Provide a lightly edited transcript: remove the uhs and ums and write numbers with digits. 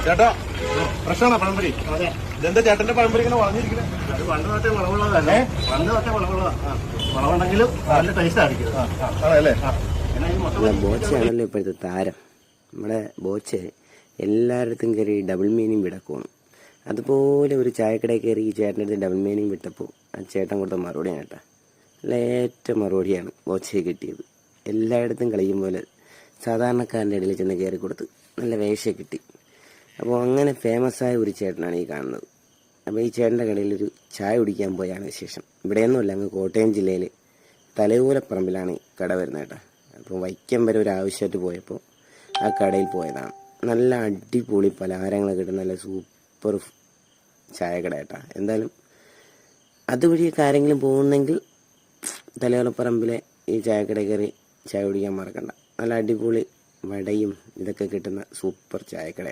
ചേട്ടാ പ്രശ്നമാണോ പഴംപൊരി? അതെ. ഇതെന്താ ചേട്ടന്റെ പഴംപൊരി ഇങ്ങനെ വളഞ്ഞിരിക്കുന്നത്? അത് പണ്ട് തൊട്ടേ വളവുള്ളതല്ലേ? പണ്ട് തൊട്ടേ വളവുള്ളതാ. വളവുണ്ടെങ്കിലും നല്ല ടേസ്റ്റ് ആയിരിക്കും. ആണല്ലേ? ബോച്ചയാണല്ലോ ഇപ്പോഴത്തെ താരം. നമ്മുടെ ബോച്ച എല്ലായിടത്തും കയറി ഡബിൾ മീനിങ് വിടക്കുവാണ്. അതുപോലെ ഒരു ചായക്കടയിൽ കയറി ഈ ചേട്ടൻ്റെ അടുത്ത് ഡബിൾ മീനിങ് വിട്ടപ്പോൾ ആ ചേട്ടൻ കൊടുത്ത മറുപടിയാണ് കേട്ടോ. നല്ല ഏറ്റവും മറുപടിയാണ് ബോച്ചയെ കിട്ടിയത്. എല്ലായിടത്തും കളിക്കും പോലെ സാധാരണക്കാരൻ്റെ ഇടയിൽ ചെന്ന് കയറി കൊടുത്ത് നല്ല വേഷ കിട്ടി. അപ്പോൾ അങ്ങനെ ഫേമസായ ഒരു ചേട്ടനാണ് ഈ കാണുന്നത്. അപ്പോൾ ഈ ചേട്ടൻ്റെ കടയിലൊരു ചായ കുടിക്കാൻ പോയാണ് വിശേഷം. ഇവിടെയൊന്നുമല്ല, അങ്ങ് കോട്ടയം ജില്ലയിൽ തലയൂലപ്പറമ്പിലാണ് ഈ കട വരുന്നത് കേട്ടോ. അപ്പോൾ വൈക്കം വരെ ഒരു ആവശ്യമായിട്ട് പോയപ്പോൾ ആ കടയിൽ പോയതാണ്. നല്ല അടിപൊളി പലഹാരങ്ങൾ കിട്ടുന്ന നല്ല സൂപ്പർ ചായക്കട കേട്ടോ. എന്തായാലും അതുവഴിയൊക്കെ ആരെങ്കിലും പോകുന്നെങ്കിൽ തലയോലപ്പറമ്പിലെ ഈ ചായക്കട കയറി ചായ കുടിക്കാൻ മറക്കണ്ട. നല്ല അടിപൊളി വടയും ഇതൊക്കെ കിട്ടുന്ന സൂപ്പർ ചായക്കട.